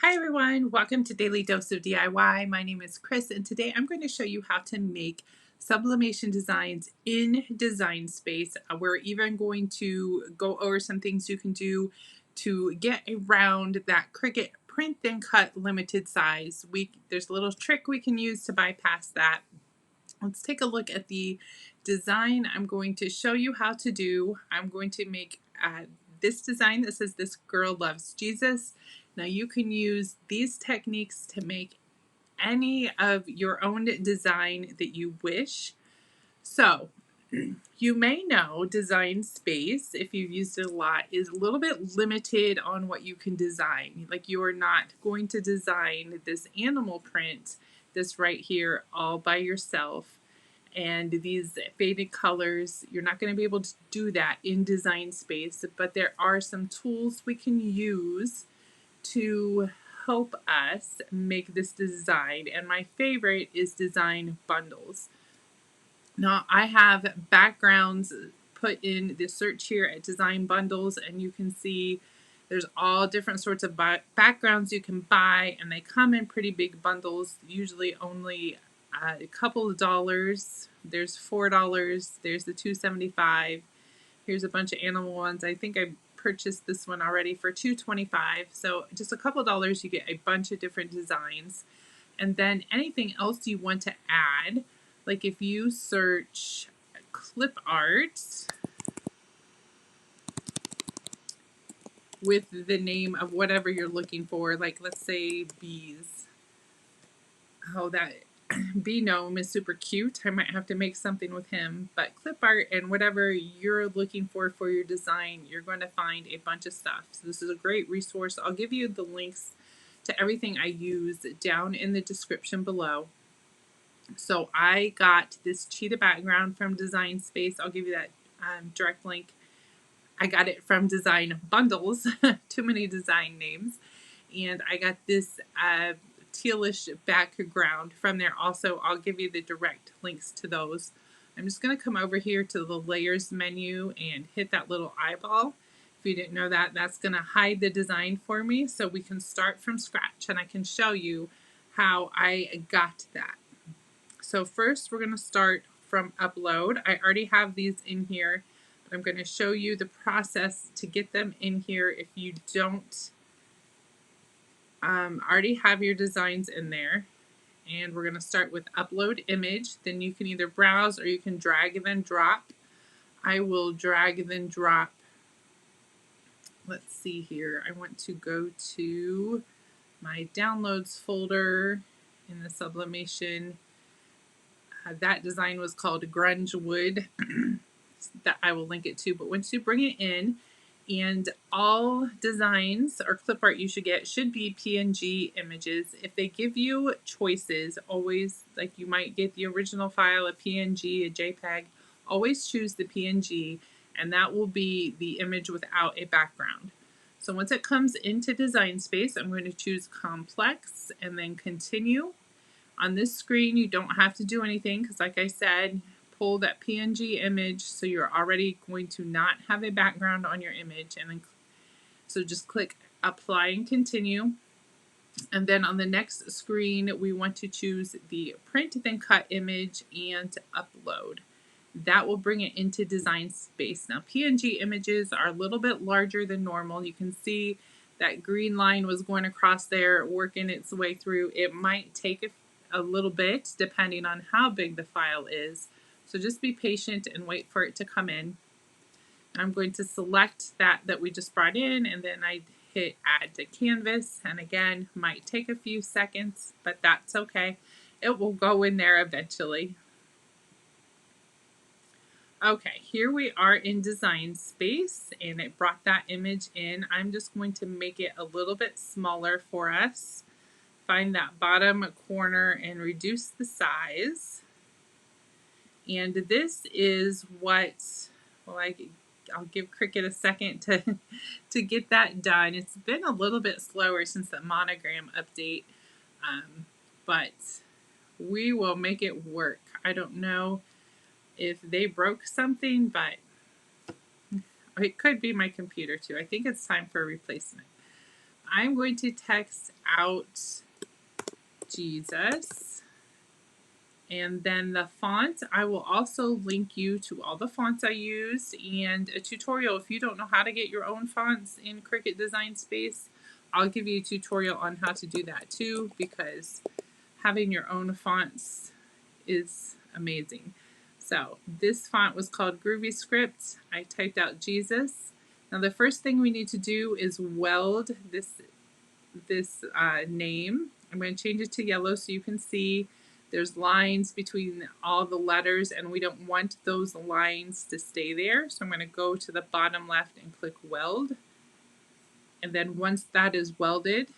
Hi everyone, welcome to Daily Dose of DIY. My name is Chris and today I'm going to show you how to make sublimation designs in Design Space. We're even going to go over some things you can do to get around that Cricut Print Then Cut limited size. There's a little trick we can use to bypass that. Let's take a look at the design I'm going to show you how to do. I'm going to make this design that says "This Girl Loves Jesus." Now you can use these techniques to make any of your own design that you wish. So you may know Design Space, if you've used it a lot, is a little bit limited on what you can design. Like, you are not going to design this animal print, this right here, all by yourself. And these faded colors, you're not going to be able to do that in Design Space, but there are some tools we can use to help us make this design. And my favorite is design bundles. Now I have backgrounds put in the search here at design bundles, and you can see there's all different sorts of backgrounds you can buy, and they come in pretty big bundles, usually only a couple of dollars. There's $4, there's the $2.75. Here's a bunch of animal ones. I think I purchased this one already for $2.25. So just a couple dollars, you get a bunch of different designs. And then anything else you want to add, like if you search clip art with the name of whatever you're looking for, like let's say bees. Oh, that bee gnome is super cute. I might have to make something with him. But clip art and whatever you're looking for your design, you're going to find a bunch of stuff. So this is a great resource. I'll give you the links to everything I use down in the description below. So I got this cheetah background from Design Space. I'll give you that direct link. I got it from Design Bundles. Too many design names. And I got this tealish background from there also. I'll give you the direct links to those. I'm just going to come over here to the layers menu and hit that little eyeball. If you didn't know that, that's going to hide the design for me so we can start from scratch and I can show you how I got that. So first we're going to start from upload. I already have these in here, but I'm going to show you the process to get them in here if you don't already have your designs in there. And we're going to start with upload image. Then you can either browse or you can drag and then drop. I will drag and then drop. Let's see here. I want to go to my downloads folder in the Sublimation. That design was called Grunge Wood. That I will link it to. But once you bring it in, and all designs or clip art you should get should be PNG images. If they give you choices, always, like you might get the original file, a PNG, a JPEG, always choose the PNG, and that will be the image without a background. So once it comes into Design Space, I'm going to choose Complex and then Continue. On this screen, you don't have to do anything because, like I said, pull that PNG image so you're already going to not have a background on your image. And then, so just click Apply and Continue. And then on the next screen, we want to choose the Print Then Cut image and Upload. That will bring it into Design Space. Now, PNG images are a little bit larger than normal. You can see that green line was going across there, working its way through. It might take a little bit depending on how big the file is. So just be patient and wait for it to come in. I'm going to select that we just brought in, and then I hit add to canvas, and again, might take a few seconds, but that's okay. It will go in there eventually. Okay, here we are in Design Space, and it brought that image in. I'm just going to make it a little bit smaller for us. Find that bottom corner and reduce the size. And this is what, well, I'll give Cricut a second to get that done. It's been a little bit slower since the monogram update, but we will make it work. I don't know if they broke something, but it could be my computer too. I think it's time for a replacement. I'm going to text out Jesus. And then the font, I will also link you to all the fonts I use and a tutorial. If you don't know how to get your own fonts in Cricut Design Space, I'll give you a tutorial on how to do that too, because having your own fonts is amazing. So this font was called Groovy Script. I typed out Jesus. Now the first thing we need to do is weld this name. I'm going to change it to yellow so you can see there's lines between all the letters, and we don't want those lines to stay there. So I'm going to go to the bottom left and click weld. And then once that is welded,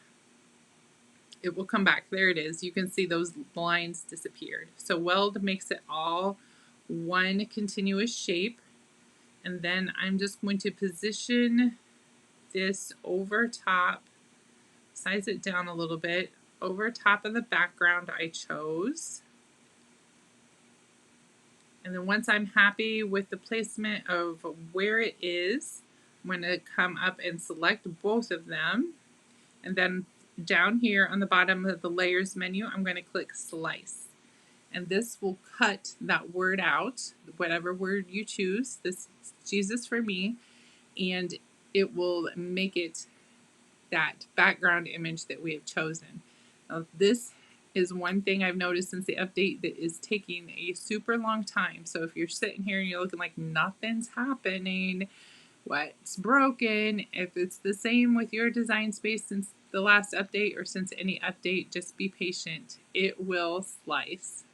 it will come back. There it is. You can see those lines disappeared. So weld makes it all one continuous shape. And then I'm just going to position this over top, size it down a little bit, over top of the background I chose. And then once I'm happy with the placement of where it is, I'm going to come up and select both of them. And then down here on the bottom of the layers menu, I'm going to click slice. And this will cut that word out, whatever word you choose. This is Jesus for me. And it will make it that background image that we have chosen. Now, this is one thing I've noticed since the update that is taking a super long time. So if you're sitting here and you're looking like nothing's happening, what's broken? If it's the same with your design space since the last update or since any update, just be patient. It will slice.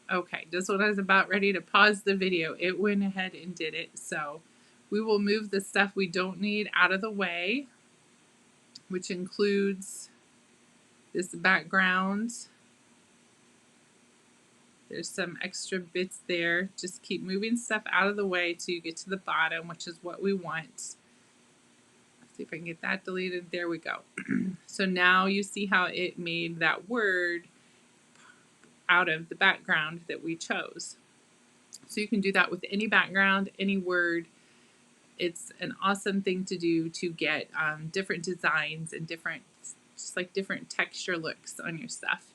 Okay, just when I was about ready to pause the video, it went ahead and did it. So we will move the stuff we don't need out of the way, which includes this background. There's some extra bits there. Just keep moving stuff out of the way till you get to the bottom, which is what we want. Let's see if I can get that deleted. There we go. So now you see how it made that word out of the background that we chose. So you can do that with any background, any word. It's an awesome thing to do to get different designs and different, just like different texture looks on your stuff.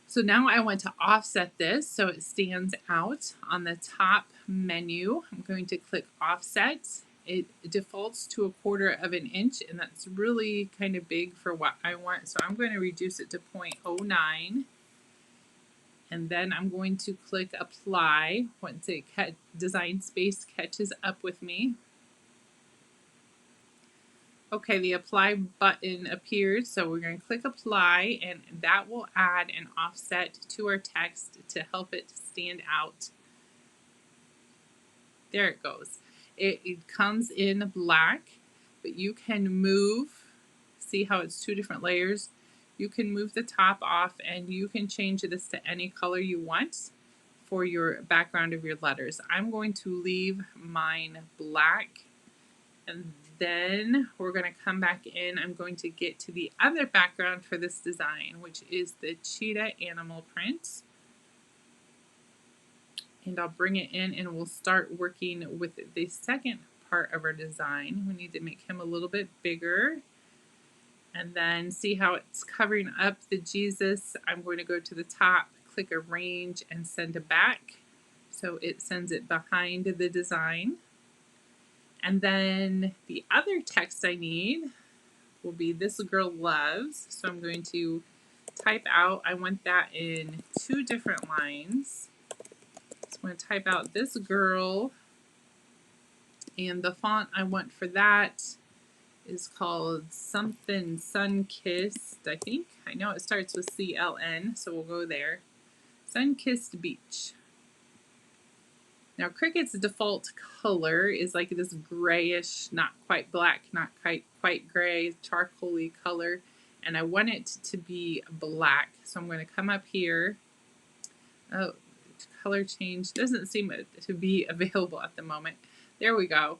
So now I want to offset this so it stands out on the top menu. I'm going to click offset. It defaults to 1/4 inch, and that's really kind of big for what I want. So I'm going to reduce it to 0.09. And then I'm going to click apply once it Design Space catches up with me. Okay, the apply button appears, so we're going to click apply, and that will add an offset to our text to help it stand out. There it goes. It comes in black, but you can move, see how it's 2 different layers? You can move the top off, and you can change this to any color you want for your background of your letters. I'm going to leave mine black, and then we're going to come back in. I'm going to get to the other background for this design, which is the cheetah animal print. And I'll bring it in and we'll start working with the second part of our design. We need to make him a little bit bigger. And then see how it's covering up the Jesus. I'm going to go to the top, click arrange, and send it back. So it sends it behind the design. And then the other text I need will be "This girl loves." So I'm going to type out, I want that in 2 different lines. So I'm going to type out "This girl," and the font I want for that is called something Sun-Kissed, I think. I know it starts with CLN, so we'll go there. Sun-Kissed Beach. Now Cricut's default color is like this grayish, not quite black, not quite gray, charcoaly color, and I want it to be black. So I'm going to come up here. Oh, color change doesn't seem to be available at the moment. There we go.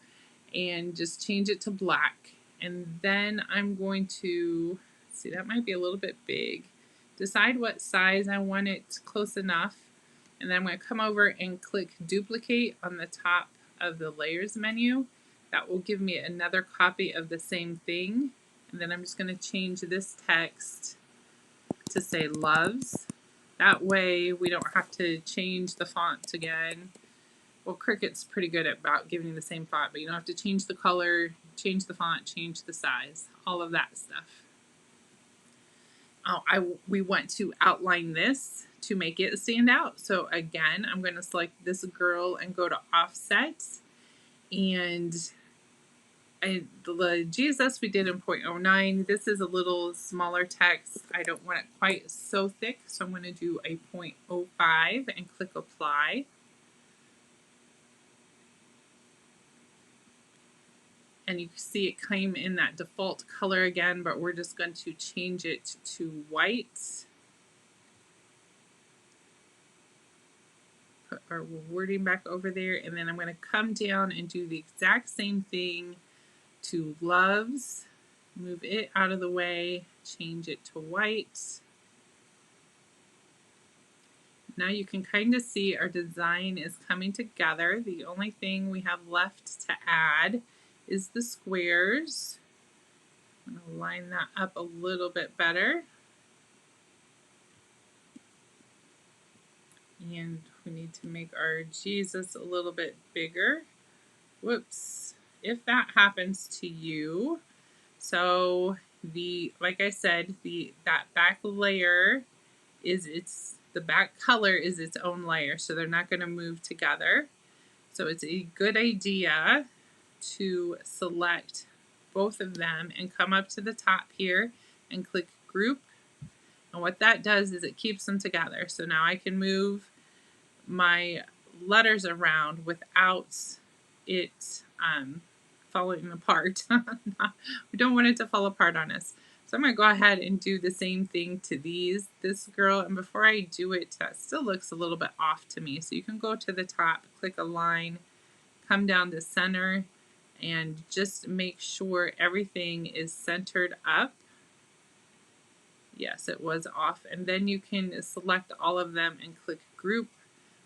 And just change it to black. And then I'm going to, see, that might be a little bit big. Decide what size I want it close enough. And then I'm going to come over and click duplicate on the top of the layers menu. That will give me another copy of the same thing. And then I'm just going to change this text to say loves. That way we don't have to change the font again. Well, Cricut's pretty good about giving you the same font, but you don't have to change the color, change the font, change the size, all of that stuff. We want to outline this to make it stand out. So again, I'm going to select this girl and go to offset. And the Jesus we did in 0.09. This is a little smaller text. I don't want it quite so thick, so I'm going to do a 0.05 and click apply. And you can see it came in that default color again, but we're just going to change it to white. Put our wording back over there, and then I'm going to come down and do the exact same thing to loves. Move it out of the way, change it to white. Now you can kind of see our design is coming together. The only thing we have left to add is the squares. I'm going to line that up a little bit better. And we need to make our Jesus a little bit bigger. Whoops. If that happens to you, so like I said, that back layer is the back color is its own layer, so they're not going to move together. So it's a good idea to select both of them and come up to the top here and click group. And what that does is it keeps them together. So now I can move my letters around without it falling apart. We don't want it to fall apart on us. So I'm going to go ahead and do the same thing to this girl. And before I do it, that still looks a little bit off to me. So you can go to the top, click align, come down to center, and just make sure everything is centered up. Yes, it was off. And then you can select all of them and click group.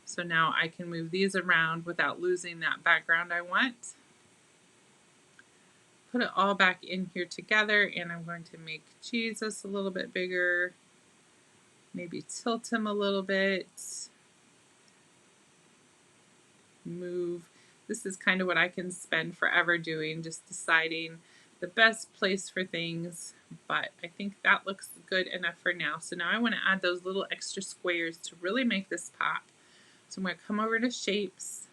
So now I can move these around without losing that background I want. Put it all back in here together, and I'm going to make Jesus a little bit bigger. Maybe tilt him a little bit. Move. This is kind of what I can spend forever doing, just deciding the best place for things, but I think that looks good enough for now. So now I want to add those little extra squares to really make this pop. So I'm going to come over to shapes,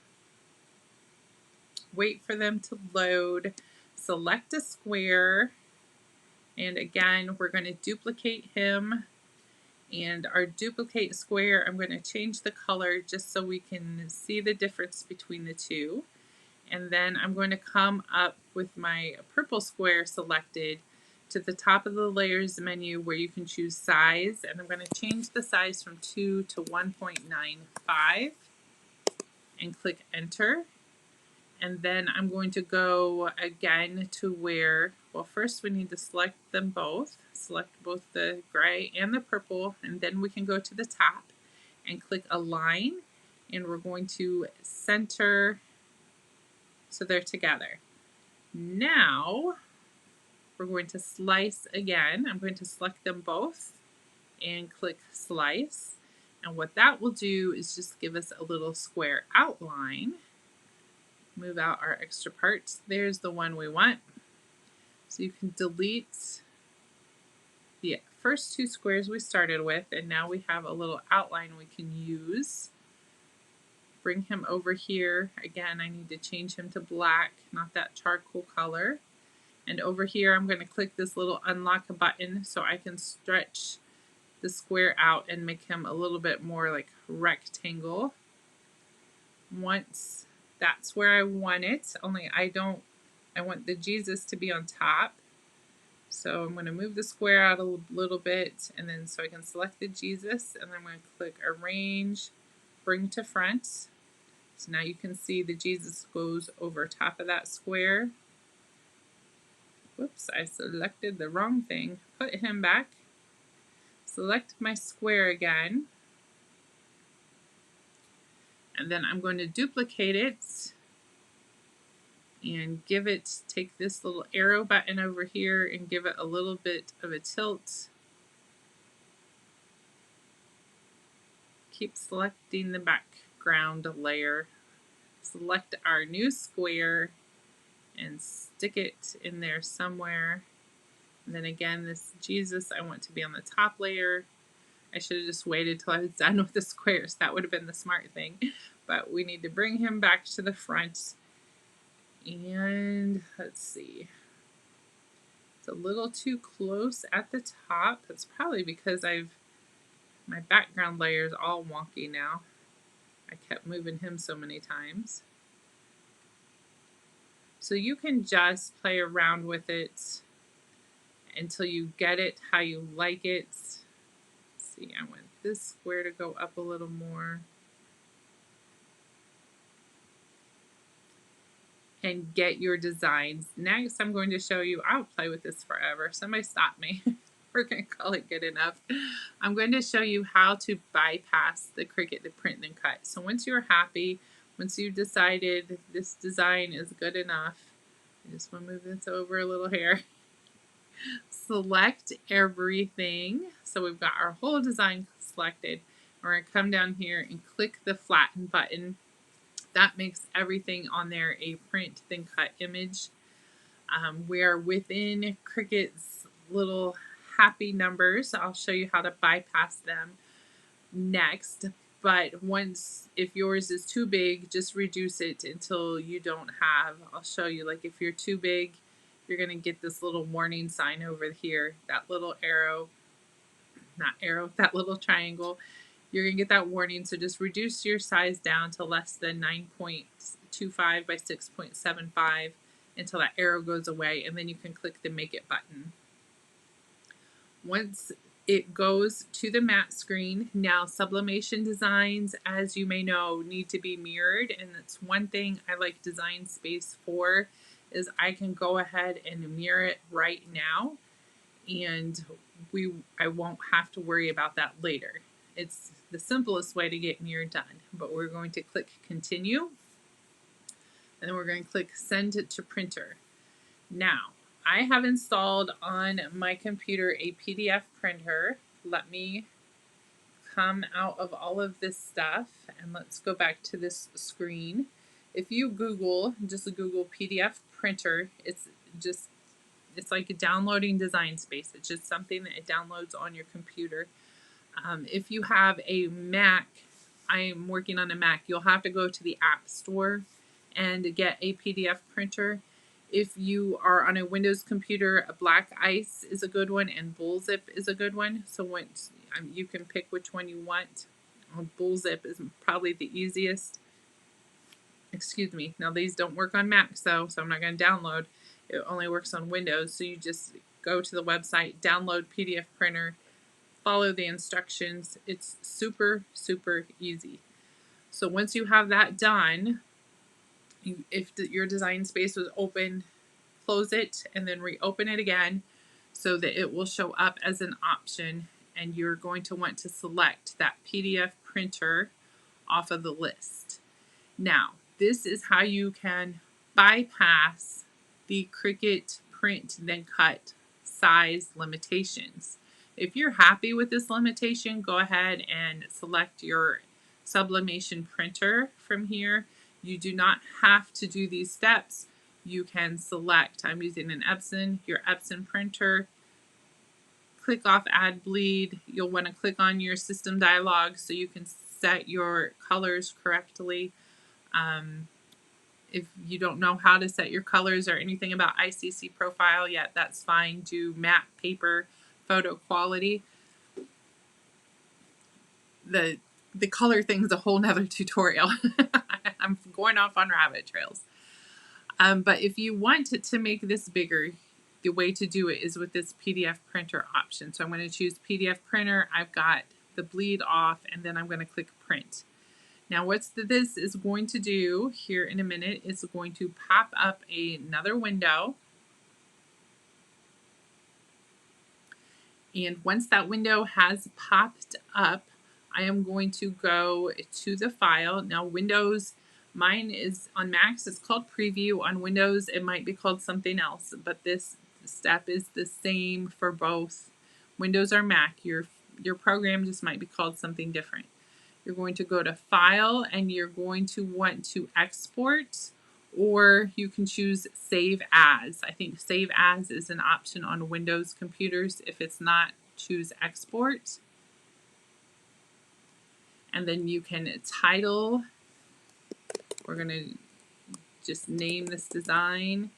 wait for them to load, select a square, and again we're going to duplicate him. And our duplicate square, I'm going to change the color just so we can see the difference between the two. And then I'm going to come up with my purple square selected to the top of the layers menu where you can choose size. And I'm going to change the size from 2 to 1.95 and click enter. And then I'm going to go again to where, well, first we need to select them both. Select both the gray and the purple, and then we can go to the top and click align, and we're going to center so they're together. Now we're going to slice again. I'm going to select them both and click slice. And what that will do is just give us a little square outline. Move out our extra parts. There's the one we want. So you can delete the first two squares we started with, and now we have a little outline we can use. Bring him over here. Again, I need to change him to black, not that charcoal color. And over here, I'm going to click this little unlock button so I can stretch the square out and make him a little bit more like rectangle. Once that's where I want it, only I want the Jesus to be on top. So I'm going to move the square out a little bit, and then so I can select the Jesus, and then I'm going to click arrange, bring to front. So now you can see the Jesus goes over top of that square. Whoops, I selected the wrong thing. Put him back. Select my square again. And then I'm going to duplicate it. and take this little arrow button over here and give it a little bit of a tilt. Keep selecting the background layer. Select our new square and stick it in there somewhere. And then again, this Jesus, I want to be on the top layer. I should have just waited till I was done with the squares. That would have been the smart thing. But we need to bring him back to the front. And let's see. It's a little too close at the top. That's probably because my background layer is all wonky now. I kept moving him so many times. So you can just play around with it until you get it how you like it. Let's see, I want this square to go up a little more. And get your designs. Next, I'm going to show you, I'll play with this forever. Somebody stop me. We're going to call it good enough. I'm going to show you how to bypass the Cricut Print Then Cut. So once you're happy, once you've decided this design is good enough, I just want to move this over a little here. Select everything. So we've got our whole design selected. We're going to come down here and click the flatten button. That makes everything on there a print then cut image. We are within Cricut's little happy numbers. I'll show you how to bypass them next. But if yours is too big, just reduce it until you don't have. I'll show you, like if you're too big, you're going to get this little warning sign over here, that little arrow, that little triangle. You're going to get that warning, so just reduce your size down to less than 9.25 by 6.75 until that arrow goes away, and then you can click the Make It button. Once it goes to the matte screen, now sublimation designs, as you may know, need to be mirrored, and that's one thing I like Design Space for, is I can go ahead and mirror it right now, and I won't have to worry about that later. It's the simplest way to get mirror done, but we're going to click continue, and then we're going to click send it to printer. Now, I have installed on my computer a PDF printer. Let me come out of all of this stuff and let's go back to this screen. If you just Google PDF printer, it's like downloading Design Space. It's just something that it downloads on your computer. If you have a Mac, I'm working on a Mac, you'll have to go to the App Store and get a PDF printer. If you are on a Windows computer, Black Ice is a good one and Bullzip is a good one. So you can pick which one you want. Bullzip is probably the easiest. Excuse me. Now these don't work on Mac, so I'm not going to download. It only works on Windows. So you just go to the website, download PDF printer, follow the instructions. It's super, super easy. So once you have that done, if your Design Space was open, close it and then reopen it again so that it will show up as an option, and you're going to want to select that PDF printer off of the list. Now, this is how you can bypass the Cricut Print Then Cut size limitations. If you're happy with this limitation, go ahead and select your Sublimation printer from here. You do not have to do these steps. You can select, I'm using an Epson, your Epson printer. Click off Add Bleed. You'll want to click on your system dialog so you can set your colors correctly. If you don't know how to set your colors or anything about ICC profile yet, that's fine. Do matte paper photo quality. The color thing is a whole nother tutorial. I'm going off on rabbit trails. But if you want to make this bigger, the way to do it is with this PDF printer option. So I'm going to choose PDF printer. I've got the bleed off, and then I'm going to click print. Now what this is going to do here in a minute is going to pop up another window. And once that window has popped up, I am going to go to the file. Now Windows Mine is on Macs, it's called Preview. On Windows, it might be called something else, but this step is the same for both Windows or Mac. Your program just might be called something different. You're going to go to File and you're going to want to export, or you can choose Save As. I think Save As is an option on Windows computers. If it's not, choose Export. And then you can title. We're going to just name this design.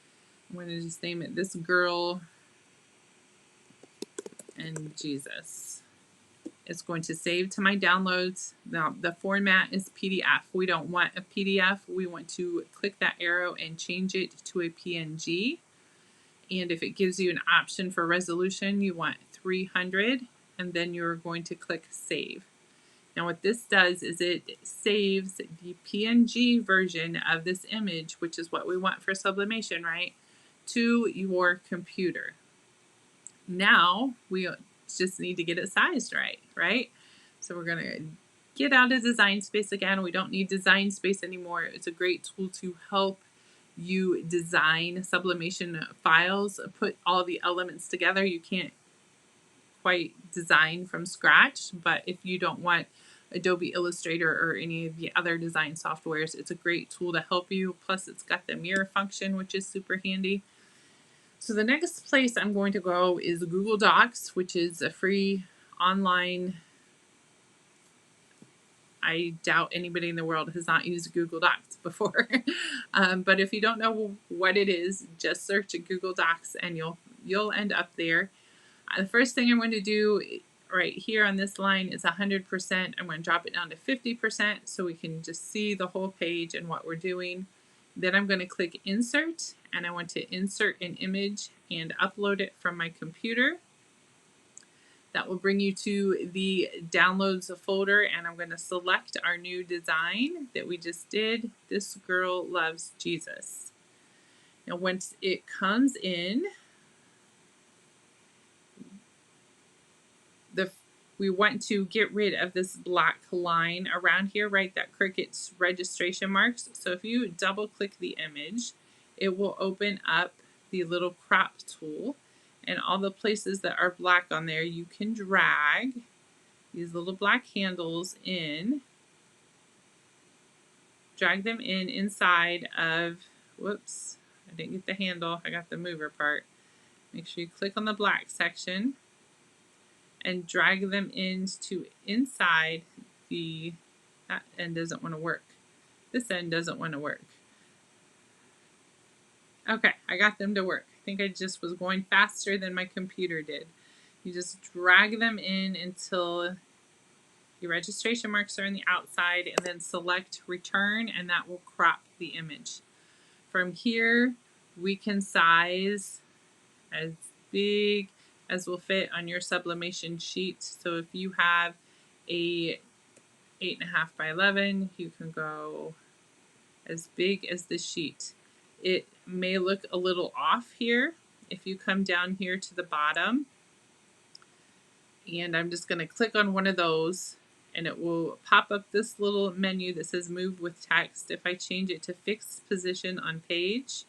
I'm going to just name it This Girl and Jesus. It's going to save to my downloads. Now, the format is PDF. We don't want a PDF. We want to click that arrow and change it to a PNG. And if it gives you an option for resolution, you want 300, and then you're going to click Save. Now what this does is it saves the PNG version of this image, which is what we want for sublimation, right, to your computer. Now we just need to get it sized right? So we're going to get out of Design Space again. We don't need Design Space anymore. It's a great tool to help you design sublimation files, put all the elements together. You can't quite design from scratch, but if you don't want Adobe Illustrator or any of the other design softwares, it's a great tool to help you. Plus it's got the mirror function, which is super handy. So the next place I'm going to go is Google Docs, which is a free online. I doubt anybody in the world has not used Google Docs before. But if you don't know what it is, just search Google Docs and you'll end up there. The first thing I'm going to do right here on this line is 100%. I'm going to drop it down to 50% so we can just see the whole page and what we're doing. Then I'm going to click Insert, and I want to insert an image and upload it from my computer. That will bring you to the Downloads folder, and I'm going to select our new design that we just did, This Girl Loves Jesus. Now once it comes in, we want to get rid of this black line around here, right? That Cricut's registration marks. So if you double click the image, it will open up the little crop tool, and all the places that are black on there, you can drag these little black handles in, drag them in inside of, whoops, I didn't get the handle, I got the mover part. Make sure you click on the black section and drag them into inside the, that end doesn't want to work. This end doesn't want to work. Okay, I got them to work. I think I just was going faster than my computer did. You just drag them in until your registration marks are on the outside, and then select Return, and that will crop the image. From here, we can size as big as will fit on your sublimation sheet. So if you have a 8.5 by 11, you can go as big as the sheet. It may look a little off here if you come down here to the bottom, and I'm just going to click on one of those, and it will pop up this little menu that says Move with Text. If I change it to Fixed Position on Page,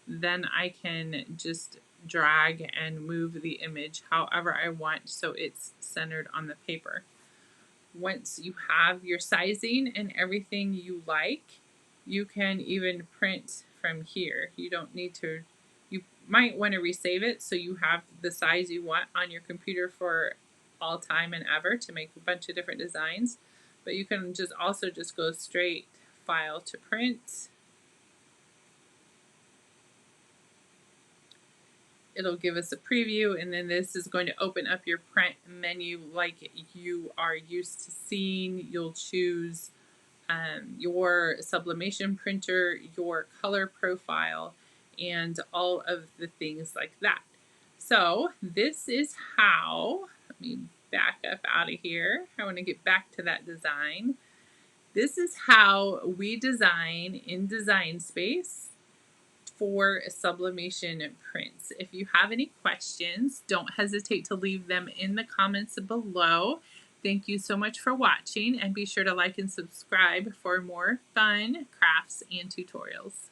then I can just drag and move the image however I want so it's centered on the paper. Once you have your sizing and everything you like, you can even print from here. You don't need to, you might want to resave it so you have the size you want on your computer for all time and ever to make a bunch of different designs. But you can just also just go straight File to Print. It'll give us a preview, and then this is going to open up your print menu like you are used to seeing. You'll choose your sublimation printer, your color profile, and all of the things like that. So this is how, let me back up out of here. I want to get back to that design. This is how we design in Design Space for sublimation prints. If you have any questions, don't hesitate to leave them in the comments below. Thank you so much for watching, and be sure to like and subscribe for more fun crafts and tutorials.